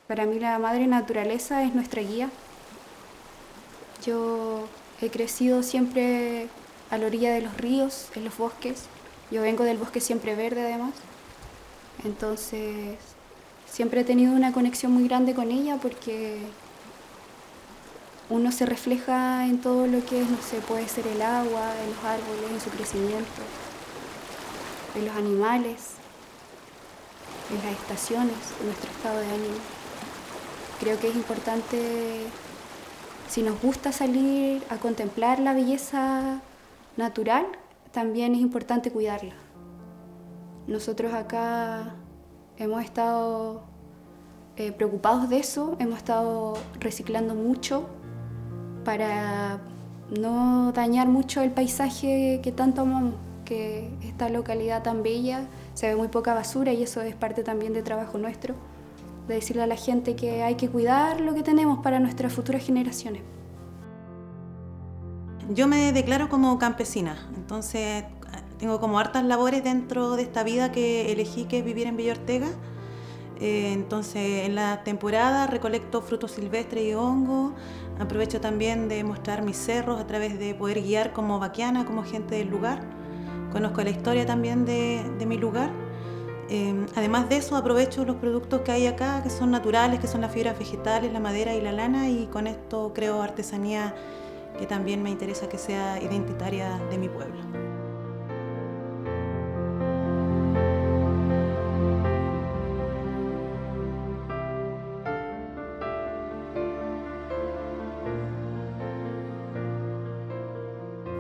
Para mí la madre naturaleza es nuestra guía. Yo he crecido siempre a la orilla de los ríos, en los bosques. Yo vengo del bosque siempre verde además. Entonces siempre he tenido una conexión muy grande con ella porque uno se refleja en todo lo que es, no sé, puede ser el agua, en los árboles, en su crecimiento, en los animales, en las estaciones, en nuestro estado de ánimo. Creo que es importante, si nos gusta salir a contemplar la belleza natural, también es importante cuidarla. Nosotros acá hemos estado preocupados de eso, hemos estado reciclando mucho para no dañar mucho el paisaje que tanto amamos, que esta localidad tan bella, se ve muy poca basura y eso es parte también de trabajo nuestro, de decirle a la gente que hay que cuidar lo que tenemos para nuestras futuras generaciones. Yo me declaro como campesina, entonces tengo como hartas labores dentro de esta vida que elegí, que es vivir en Villa Ortega. Entonces en la temporada recolecto frutos silvestres y hongos, aprovecho también de mostrar mis cerros a través de poder guiar como vaquiana, como gente del lugar. Conozco la historia también de mi lugar. Además de eso, aprovecho los productos que hay acá, que son naturales, que son las fibras vegetales, la madera y la lana, y con esto creo artesanía que también me interesa que sea identitaria de mi pueblo.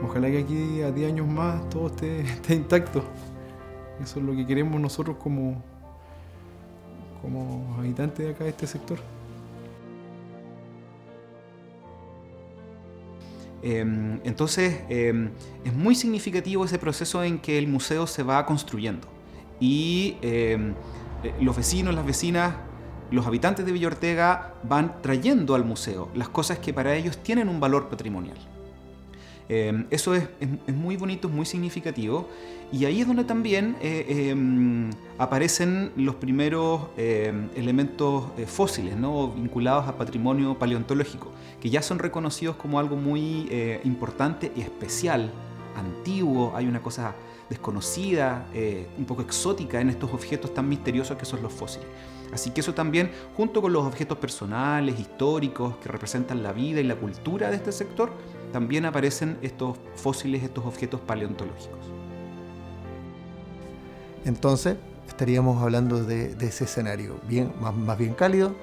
Ojalá que aquí a 10 años más todo esté intacto. Eso es lo que queremos nosotros como habitantes de acá de este sector. Entonces es muy significativo ese proceso en que el museo se va construyendo y los vecinos, las vecinas, los habitantes de Villa Ortega van trayendo al museo las cosas que para ellos tienen un valor patrimonial. Eso es muy bonito, es muy significativo, y ahí es donde también aparecen los primeros elementos fósiles, ¿no?, vinculados a patrimonio paleontológico, que ya son reconocidos como algo muy importante y especial, antiguo. Hay una cosa desconocida, un poco exótica en estos objetos tan misteriosos que son los fósiles. Así que eso también, junto con los objetos personales, históricos, que representan la vida y la cultura de este sector, también aparecen estos fósiles, estos objetos paleontológicos. Entonces, estaríamos hablando de ese escenario más bien cálido,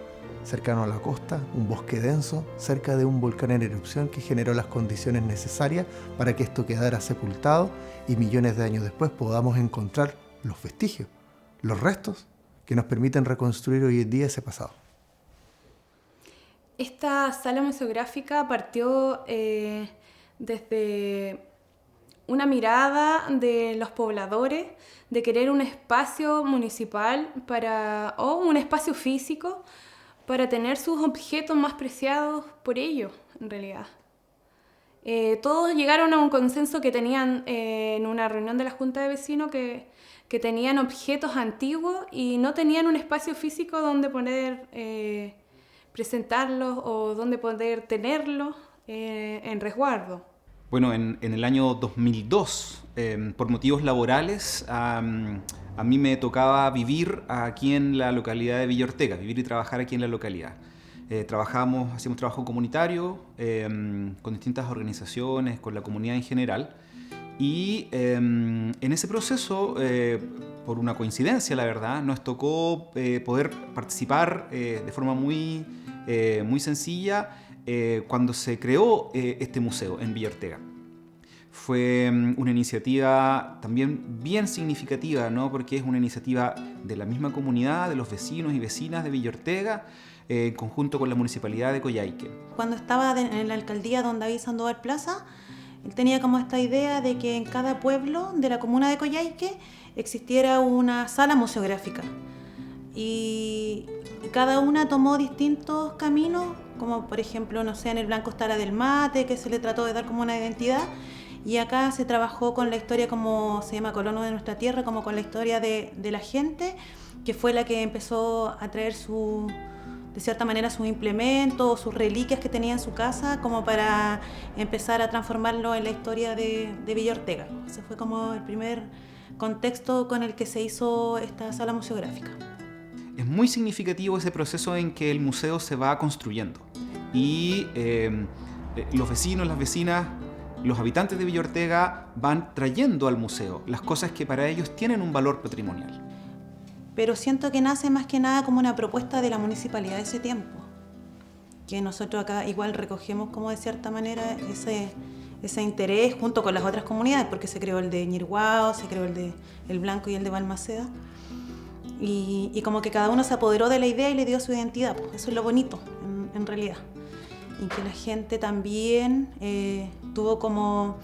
cercano a la costa, un bosque denso, cerca de un volcán en erupción que generó las condiciones necesarias para que esto quedara sepultado y millones de años después podamos encontrar los vestigios, los restos que nos permiten reconstruir hoy en día ese pasado. Esta sala museográfica partió desde una mirada de los pobladores de querer un espacio municipal o un espacio físico para tener sus objetos más preciados por ellos, en realidad. Todos llegaron a un consenso que tenían en una reunión de la Junta de Vecinos que tenían objetos antiguos y no tenían un espacio físico donde poder presentarlos o donde poder tenerlos en resguardo. Bueno, en el año 2002, por motivos laborales, a mí me tocaba vivir aquí en la localidad de Villa Ortega, vivir y trabajar aquí en la localidad. Hacíamos trabajo comunitario con distintas organizaciones, con la comunidad en general. Y en ese proceso, por una coincidencia, la verdad, nos tocó poder participar de forma muy sencilla cuando se creó este museo en Villa Ortega. Fue una iniciativa también bien significativa, ¿no?, porque es una iniciativa de la misma comunidad, de los vecinos y vecinas de Villa Ortega, en conjunto con la Municipalidad de Coyhaique. Cuando estaba en la alcaldía don David Sandoval Plaza, él tenía como esta idea de que en cada pueblo de la comuna de Coyhaique existiera una sala museográfica. Y cada una tomó distintos caminos, como por ejemplo, no sé, en el Blanco está la del mate, que se le trató de dar como una identidad. Y acá se trabajó con la historia, como se llama, Colonos de nuestra tierra, como con la historia de la gente, que fue la que empezó a traer su de cierta manera sus implementos o sus reliquias que tenía en su casa como para empezar a transformarlo en la historia de Villa Ortega. Ese fue como el primer contexto con el que se hizo esta sala museográfica. Es muy significativo ese proceso en que el museo se va construyendo y los vecinos, las vecinas, los habitantes de Villa Ortega van trayendo al museo las cosas que para ellos tienen un valor patrimonial. Pero siento que nace más que nada como una propuesta de la municipalidad de ese tiempo, que nosotros acá igual recogemos como de cierta manera ese interés junto con las otras comunidades, porque se creó el de Ñirguao, se creó el de El Blanco y el de Balmaceda, y como que cada uno se apoderó de la idea y le dio su identidad, pues eso es lo bonito en realidad. Y que la gente también tuvo como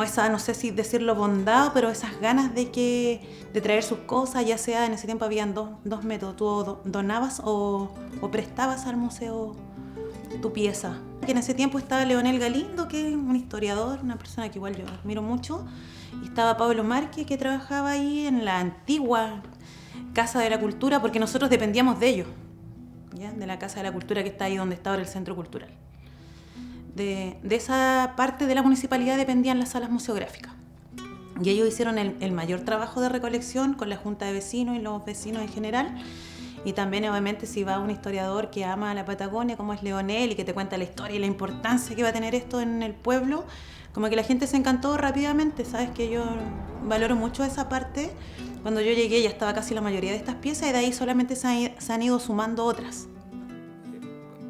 esa, no sé si decirlo bondad, pero esas ganas de traer sus cosas, ya sea en ese tiempo habían dos métodos, tú donabas o prestabas al museo tu pieza. Que en ese tiempo estaba Leonel Galindo, que es un historiador, una persona que igual yo admiro mucho, y estaba Pablo Márquez, que trabajaba ahí en la antigua Casa de la Cultura, porque nosotros dependíamos de ellos, ¿ya? De la Casa de la Cultura que está ahí donde está ahora el Centro Cultural. De esa parte de la municipalidad dependían las salas museográficas. Y ellos hicieron el mayor trabajo de recolección con la Junta de Vecinos y los vecinos en general. Y también, obviamente, si va un historiador que ama a la Patagonia, como es Leonel, y que te cuenta la historia y la importancia que va a tener esto en el pueblo, como que la gente se encantó rápidamente. Sabes que yo valoro mucho esa parte. Cuando yo llegué ya estaba casi la mayoría de estas piezas y de ahí solamente se han ido sumando otras.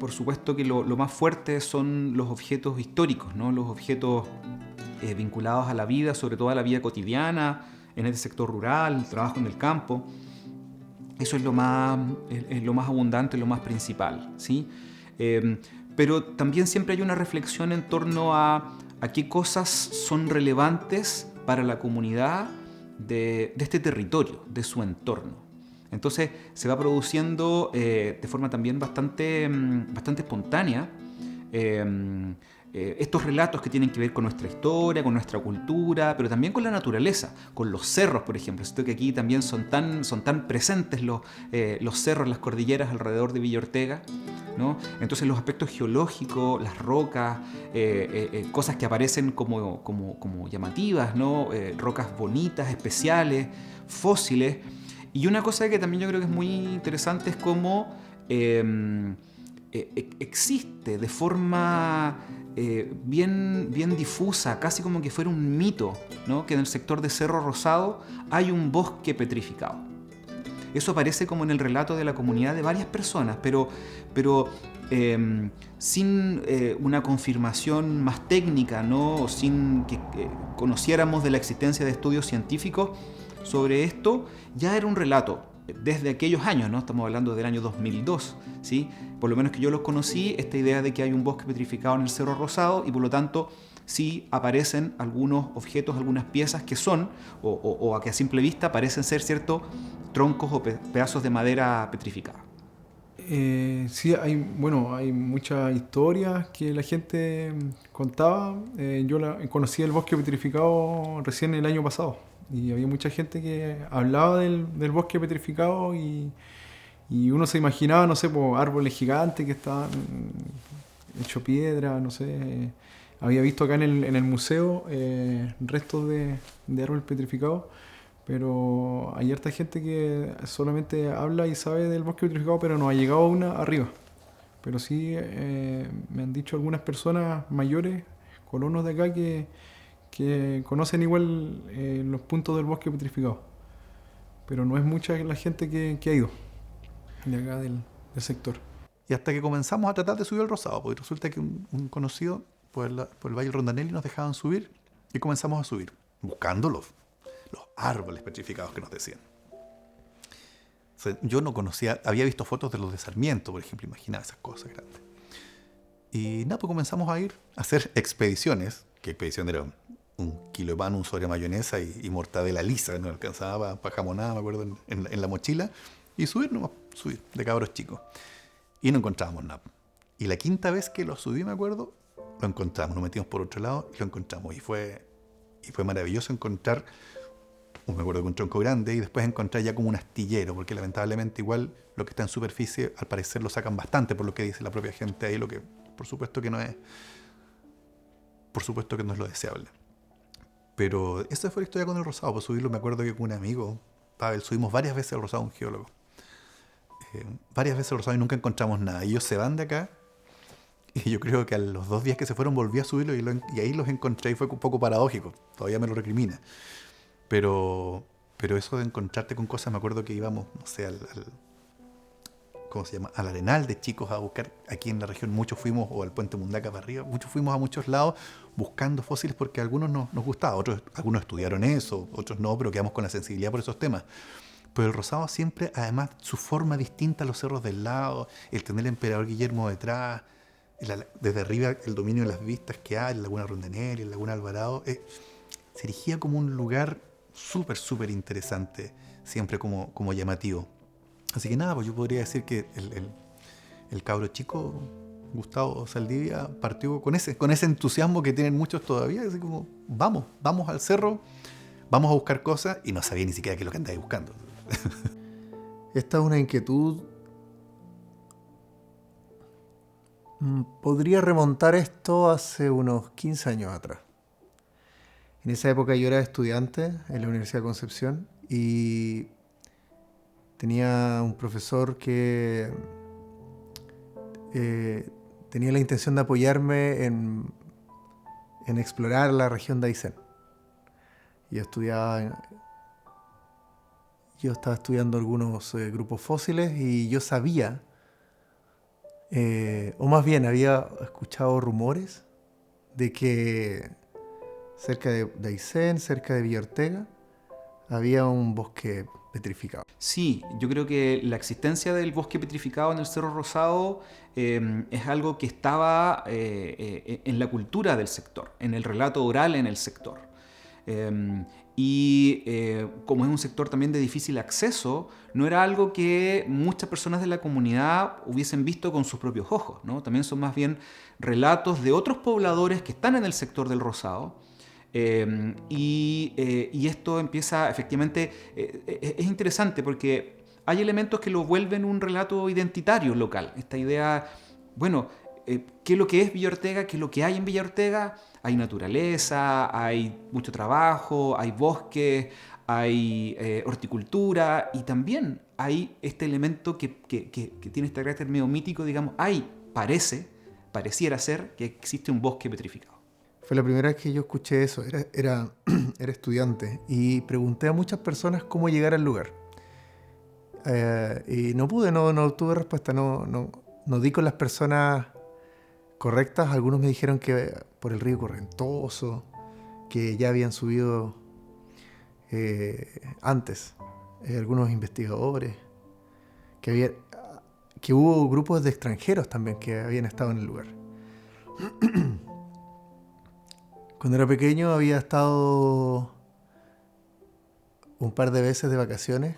Por supuesto que lo más fuerte son los objetos históricos, ¿no? Los objetos vinculados a la vida, sobre todo a la vida cotidiana, en este sector rural, el trabajo en el campo. Eso es lo más abundante, lo más principal, ¿sí? Pero también siempre hay una reflexión en torno a qué cosas son relevantes para la comunidad de este territorio, de su entorno. Entonces se va produciendo de forma también bastante espontánea estos relatos que tienen que ver con nuestra historia, con nuestra cultura, pero también con la naturaleza, con los cerros, por ejemplo. Siento que aquí también son tan presentes los cerros, las cordilleras alrededor de Villa Ortega, ¿no? Entonces los aspectos geológicos, las rocas, cosas que aparecen como llamativas, ¿no? Rocas bonitas, especiales, fósiles. Y una cosa que también yo creo que es muy interesante es cómo existe de forma bien difusa, casi como que fuera un mito, ¿no? Que en el sector de Cerro Rosado hay un bosque petrificado. Eso aparece como en el relato de la comunidad de varias personas, pero sin una confirmación más técnica, ¿no? O sin que conociéramos de la existencia de estudios científicos sobre esto. Ya era un relato desde aquellos años, ¿no? Estamos hablando del año 2002, ¿sí? Por lo menos que yo los conocí, esta idea de que hay un bosque petrificado en el Cerro Rosado y por lo tanto sí aparecen algunos objetos, algunas piezas que son, o a que a simple vista parecen ser ciertos troncos o pedazos de madera petrificada. Sí, hay muchas historias que la gente contaba. Yo conocí el bosque petrificado recién el año pasado y había mucha gente que hablaba del bosque petrificado y uno se imaginaba, no sé, árboles gigantes que estaban hechos piedra, no sé. Había visto acá en el museo restos de árboles petrificados, pero hay harta gente que solamente habla y sabe del bosque petrificado, pero no ha llegado a una arriba. Pero sí me han dicho algunas personas mayores, colonos de acá, que conocen igual los puntos del bosque petrificado. Pero no es mucha la gente que ha ido de acá del sector. Y hasta que comenzamos a tratar de subir al Rosado, porque resulta que un conocido por el Valle del Rondanelli nos dejaban subir y comenzamos a subir, buscando los árboles petrificados que nos decían. O sea, yo no conocía, había visto fotos de los de Sarmiento, por ejemplo, imaginaba esas cosas grandes. Y nada, pues comenzamos a ir a hacer expediciones, que expedición era un kilo de pan, un sobre mayonesa y mortadela lisa, no alcanzaba para jamonada, me acuerdo, en la mochila, y subir de cabros chicos. Y no encontrábamos nada. Y la quinta vez que lo subí, me acuerdo, lo encontramos, nos metimos por otro lado y lo encontramos. Y fue maravilloso encontrar me acuerdo que un tronco grande, y después encontré ya como un astillero, porque lamentablemente igual lo que está en superficie al parecer lo sacan bastante, por lo que dice la propia gente ahí, lo que por supuesto que no es lo deseable. Pero esa fue la historia con el rosado. Por subirlo me acuerdo que con un amigo, Pavel, subimos varias veces el rosado, un geólogo. Varias veces el rosado y nunca encontramos nada. Ellos se van de acá y yo creo que a los 2 días que se fueron volví a subirlo y ahí los encontré y fue un poco paradójico. Todavía me lo recrimina. Pero eso de encontrarte con cosas, me acuerdo que íbamos, no sé, ¿cómo se llama? Al Arenal de chicos a buscar aquí en la región. Muchos fuimos, o al Puente Mundaca para arriba, muchos fuimos a muchos lados buscando fósiles porque a algunos nos gustaba, algunos estudiaron eso, otros no, pero quedamos con la sensibilidad por esos temas. Pero el rosado siempre, además, su forma distinta a los cerros del lado, el tener el emperador Guillermo detrás, desde arriba el dominio de las vistas que hay, la Laguna Rondenelli, la Laguna Alvarado, se erigía como un lugar súper, súper interesante, siempre como llamativo. Así que nada, pues yo podría decir que el cabro chico, Gustavo Saldivia, partió con ese entusiasmo que tienen muchos todavía, así como, vamos al cerro, vamos a buscar cosas, y no sabía ni siquiera qué es lo que andaba buscando. Esta es una inquietud. Podría remontar esto hace unos 15 años atrás. En esa época yo era estudiante en la Universidad de Concepción y tenía un profesor que tenía la intención de apoyarme en explorar la región de Aysén. Yo estaba estudiando algunos grupos fósiles y yo sabía, o más bien había escuchado rumores de que cerca de Aysén, cerca de Villa Ortega, había un bosque petrificado. Sí, yo creo que la existencia del bosque petrificado en el Cerro Rosado es algo que estaba en la cultura del sector, en el relato oral en el sector. Como es un sector también de difícil acceso, no era algo que muchas personas de la comunidad hubiesen visto con sus propios ojos, ¿no? También son más bien relatos de otros pobladores que están en el sector del Rosado. Y esto empieza, efectivamente, es interesante porque hay elementos que lo vuelven un relato identitario local. Esta idea, bueno, ¿qué es lo que es Villa Ortega? ¿Qué es lo que hay en Villa Ortega? Hay naturaleza, hay mucho trabajo, hay bosques, hay horticultura, y también hay este elemento que tiene este carácter medio mítico, digamos, pareciera ser que existe un bosque petrificado. Fue la primera vez que yo escuché eso, era estudiante, y pregunté a muchas personas cómo llegar al lugar. Y no pude, no obtuve respuesta, no di con las personas correctas. Algunos me dijeron que por el río Correntoso, que ya habían subido antes, algunos investigadores, que hubo grupos de extranjeros también que habían estado en el lugar. Cuando era pequeño había estado un par de veces de vacaciones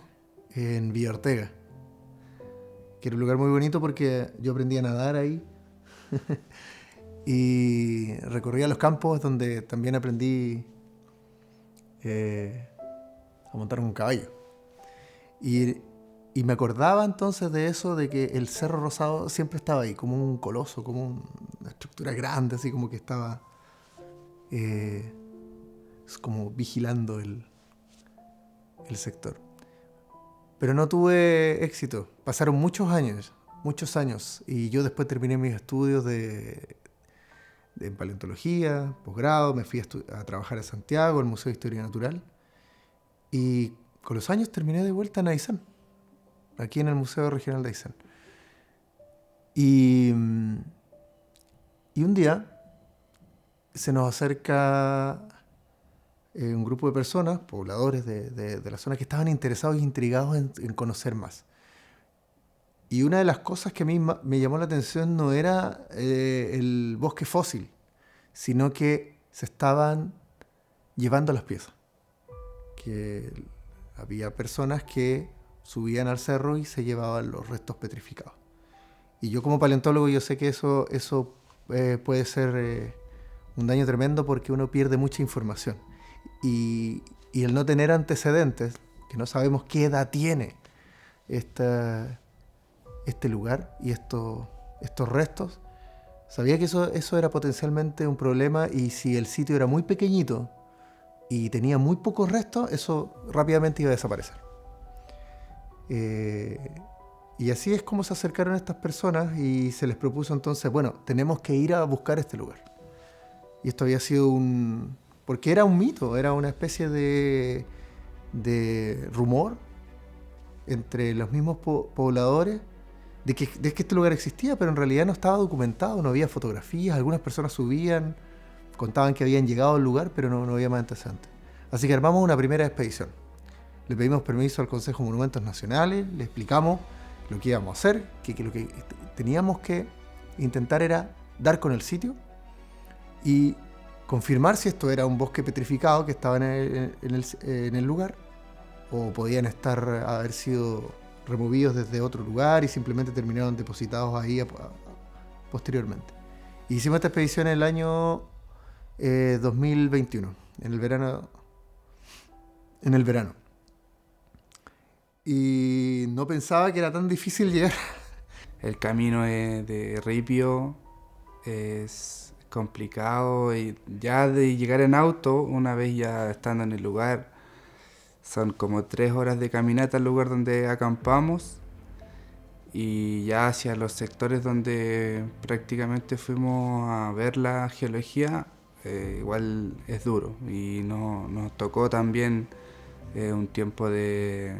en Villa Ortega, que era un lugar muy bonito porque yo aprendí a nadar ahí y recorría los campos donde también aprendí a montar un caballo. Y me acordaba entonces de eso, de que el Cerro Rosado siempre estaba ahí, como un coloso, como una estructura grande, así como que estaba como vigilando el sector. Pero no tuve éxito. Pasaron muchos años, y yo después terminé mis estudios de paleontología, posgrado, me fui a trabajar a Santiago, al Museo de Historia Natural, y con los años terminé de vuelta en Aysén, aquí en el Museo Regional de Aysén. Y un día se nos acerca un grupo de personas, pobladores de la zona, que estaban interesados e intrigados en conocer más. Y una de las cosas que a mí me llamó la atención no era el bosque fósil, sino que se estaban llevando las piezas. Que había personas que subían al cerro y se llevaban los restos petrificados. Y yo como paleontólogo yo sé que eso puede ser un daño tremendo porque uno pierde mucha información. Y y el no tener antecedentes, que no sabemos qué edad tiene este lugar y estos restos, sabía que eso era potencialmente un problema, y si el sitio era muy pequeñito y tenía muy pocos restos, eso rápidamente iba a desaparecer. Y así es como se acercaron estas personas y se les propuso entonces, bueno, tenemos que ir a buscar este lugar. Y esto había sido porque era un mito, era una especie de rumor entre los mismos pobladores de que este lugar existía, pero en realidad no estaba documentado, no había fotografías, algunas personas subían, contaban que habían llegado al lugar, pero no había más antecedentes. Así que armamos una primera expedición. Le pedimos permiso al Consejo de Monumentos Nacionales, le explicamos lo que íbamos a hacer, que lo que teníamos que intentar era dar con el sitio y confirmar si esto era un bosque petrificado que estaba en el lugar, o podían haber sido removidos desde otro lugar y simplemente terminaron depositados ahí posteriormente. Hicimos esta expedición en el año 2021, en el verano. Y no pensaba que era tan difícil llegar. El camino de ripio es complicado, y ya de llegar en auto, una vez ya estando en el lugar, son como 3 horas de caminata al lugar donde acampamos, y ya hacia los sectores donde prácticamente fuimos a ver la geología, igual es duro, y nos tocó también un tiempo de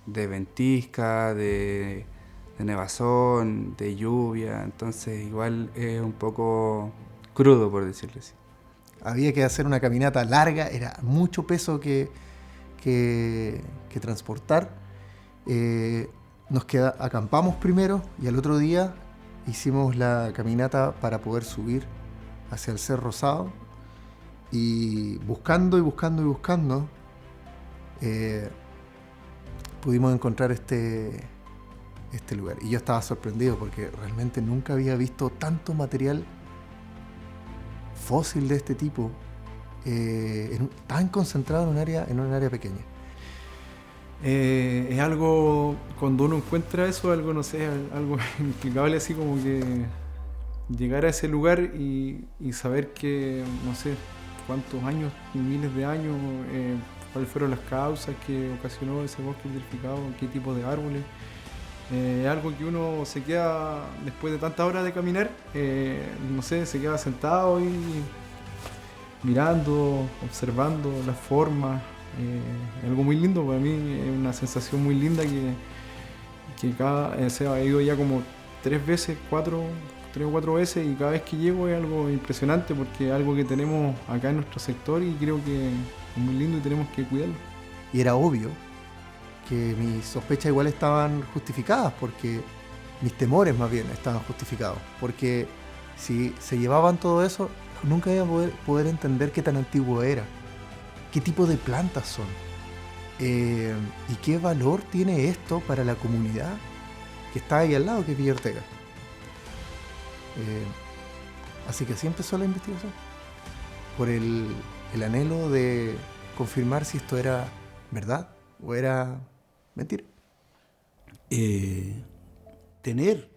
ventisca, de nevazón, de lluvia, entonces igual es un poco crudo, por decirlo así. Había que hacer una caminata larga, era mucho peso que transportar. Acampamos primero y al otro día hicimos la caminata para poder subir hacia el Cerro Rosado, y buscando pudimos encontrar este lugar. Y yo estaba sorprendido porque realmente nunca había visto tanto material fósil de este tipo tan concentrado en un área pequeña. Es algo, cuando uno encuentra eso, algo, no sé, algo inexplicable, así como que llegar a ese lugar y saber que, no sé, cuántos años, miles de años, cuáles fueron las causas que ocasionó ese bosque petrificado, qué tipo de árboles. Algo que uno se queda, después de tantas horas de caminar, no sé, se queda sentado y mirando, observando las formas. Algo muy lindo para mí, es una sensación muy linda que he ido ya como 3 o 4 veces, y cada vez que llego es algo impresionante, porque es algo que tenemos acá en nuestro sector y creo que es muy lindo y tenemos que cuidarlo. Y era obvio que mis sospechas igual estaban justificadas, porque mis temores más bien estaban justificados, porque si se llevaban todo eso, nunca iba a poder entender qué tan antiguo era, qué tipo de plantas son, y qué valor tiene esto para la comunidad que está ahí al lado, que es Villa Ortega. Así que así empezó la investigación, por el anhelo de confirmar si esto era verdad o era mentira. Tener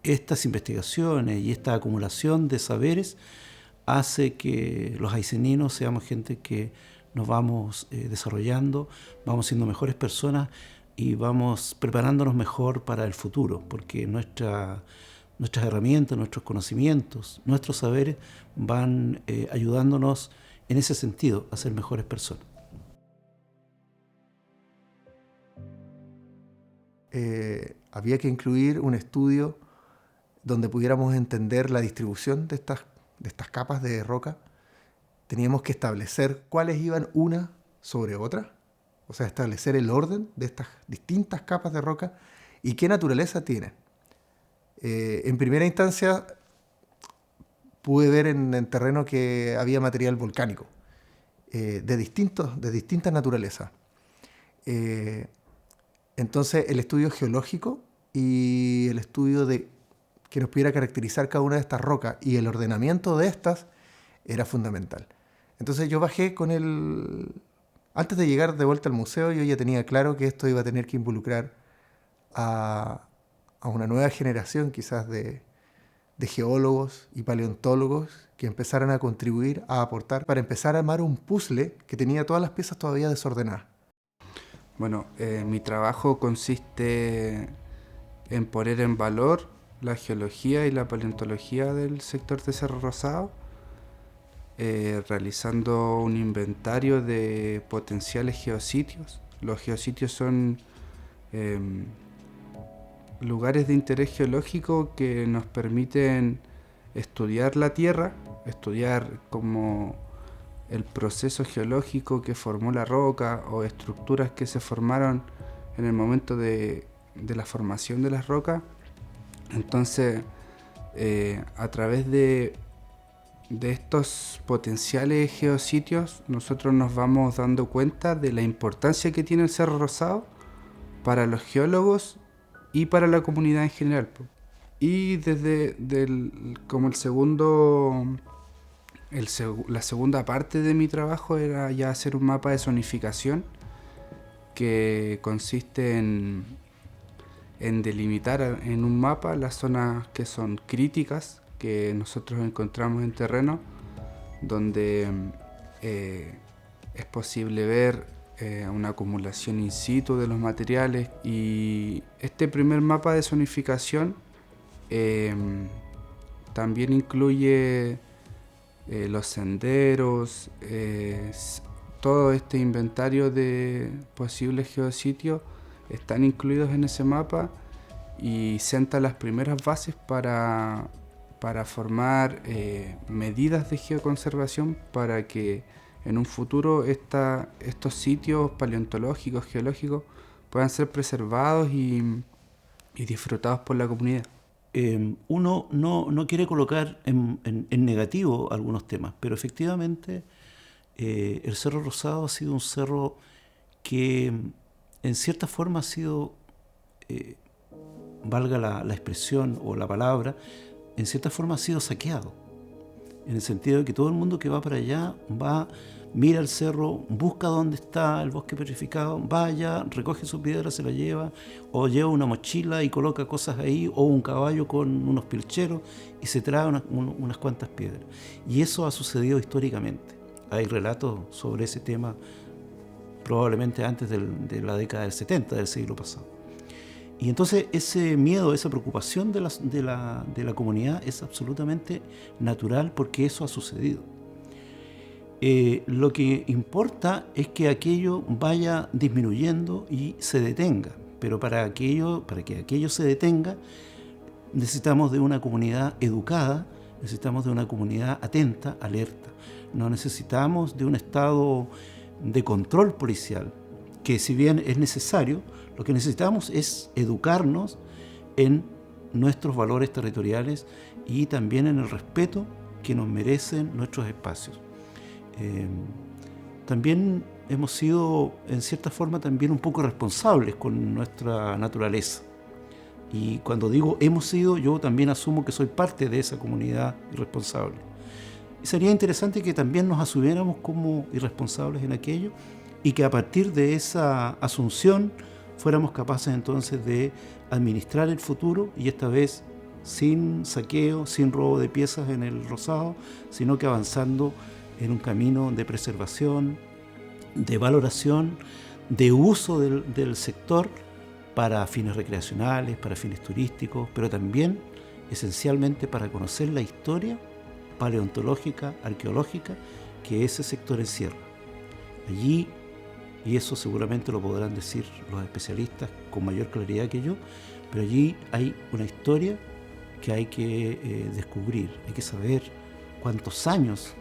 estas investigaciones y esta acumulación de saberes hace que los ayseninos seamos gente que nos vamos desarrollando, vamos siendo mejores personas y vamos preparándonos mejor para el futuro, porque nuestras herramientas, nuestros conocimientos, nuestros saberes van ayudándonos en ese sentido a ser mejores personas. Había que incluir un estudio donde pudiéramos entender la distribución de estas capas de roca. Teníamos que establecer cuáles iban una sobre otra, o sea, establecer el orden de estas distintas capas de roca y qué naturaleza tienen. En primera instancia pude ver en terreno que había material volcánico de distinta naturaleza. Entonces el estudio geológico y el estudio que nos pudiera caracterizar cada una de estas rocas y el ordenamiento de estas era fundamental. Entonces yo bajé con el Antes de llegar de vuelta al museo, yo ya tenía claro que esto iba a tener que involucrar a una nueva generación quizás de geólogos y paleontólogos que empezaran a contribuir, a aportar, para empezar a armar un puzzle que tenía todas las piezas todavía desordenadas. Bueno, mi trabajo consiste en poner en valor la geología y la paleontología del sector de Cerro Rosado, realizando un inventario de potenciales geositios. Los geositios son lugares de interés geológico que nos permiten estudiar la Tierra, estudiar como el proceso geológico que formó la roca o estructuras que se formaron en el momento de la formación de las rocas. Entonces, a través de estos potenciales geositios, nosotros nos vamos dando cuenta de la importancia que tiene el Cerro Rosado para los geólogos y para la comunidad en general. Y desde la segunda parte de mi trabajo era ya hacer un mapa de zonificación que consiste en delimitar en un mapa las zonas que son críticas que nosotros encontramos en terreno, donde es posible ver una acumulación in situ de los materiales. Y este primer mapa de zonificación también incluye los senderos, todo este inventario de posibles geositios están incluidos en ese mapa y sienta las primeras bases para formar medidas de geoconservación para que en un futuro estos sitios paleontológicos, geológicos, puedan ser preservados y disfrutados por la comunidad. Uno no quiere colocar en negativo algunos temas, pero efectivamente el Cerro Rosado ha sido un cerro que en cierta forma ha sido, valga la expresión o la palabra, en cierta forma ha sido saqueado, en el sentido de que todo el mundo que va para allá mira el cerro, busca dónde está el bosque petrificado, va allá, recoge su piedra, se la lleva, o lleva una mochila y coloca cosas ahí, o un caballo con unos pilcheros y se trae unas cuantas piedras. Y eso ha sucedido históricamente. Hay relatos sobre ese tema probablemente antes de la década del 70 del siglo pasado. Y entonces ese miedo, esa preocupación de la comunidad es absolutamente natural porque eso ha sucedido. Lo que importa es que aquello vaya disminuyendo y se detenga, pero para que aquello se detenga necesitamos de una comunidad educada, necesitamos de una comunidad atenta, alerta. No necesitamos de un estado de control policial, que si bien es necesario, lo que necesitamos es educarnos en nuestros valores territoriales y también en el respeto que nos merecen nuestros espacios. También hemos sido, en cierta forma, también un poco responsables con nuestra naturaleza. Y cuando digo hemos sido, yo también asumo que soy parte de esa comunidad irresponsable. Y sería interesante que también nos asumiéramos como irresponsables en aquello y que a partir de esa asunción fuéramos capaces entonces de administrar el futuro, y esta vez sin saqueo, sin robo de piezas en el Rosado, sino que avanzando en un camino de preservación, de valoración, de uso del sector para fines recreacionales, para fines turísticos, pero también esencialmente para conocer la historia paleontológica, arqueológica que ese sector encierra. Allí, y eso seguramente lo podrán decir los especialistas con mayor claridad que yo, pero allí hay una historia que hay que descubrir, hay que saber cuántos años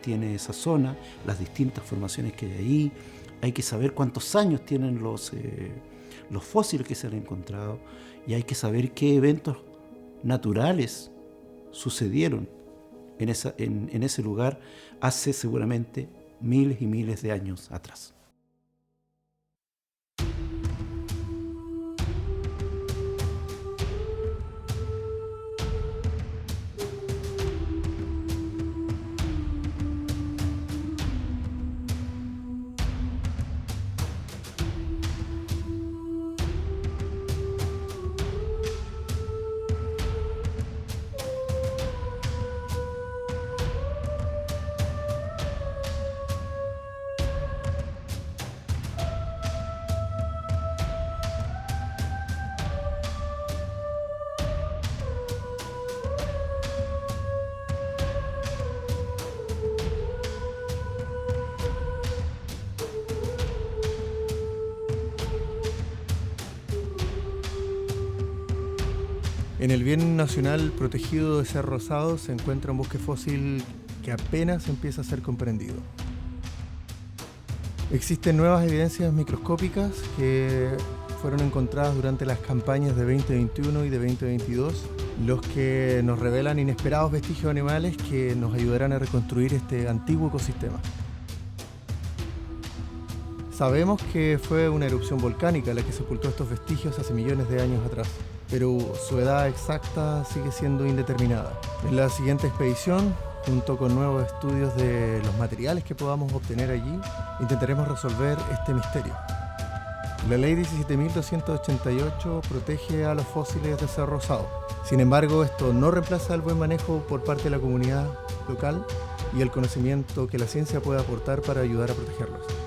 tiene esa zona, las distintas formaciones que hay ahí, hay que saber cuántos años tienen los fósiles que se han encontrado, y hay que saber qué eventos naturales sucedieron en ese lugar hace seguramente miles y miles de años atrás. En el Bien Nacional Protegido de Cerro Rosado se encuentra un bosque fósil que apenas empieza a ser comprendido. Existen nuevas evidencias microscópicas que fueron encontradas durante las campañas de 2021 y de 2022, los que nos revelan inesperados vestigios animales que nos ayudarán a reconstruir este antiguo ecosistema. Sabemos que fue una erupción volcánica la que sepultó estos vestigios hace millones de años atrás, pero su edad exacta sigue siendo indeterminada. En la siguiente expedición, junto con nuevos estudios de los materiales que podamos obtener allí, intentaremos resolver este misterio. La Ley 17.288 protege a los fósiles de Cerro Rosado. Sin embargo, esto no reemplaza el buen manejo por parte de la comunidad local y el conocimiento que la ciencia puede aportar para ayudar a protegerlos.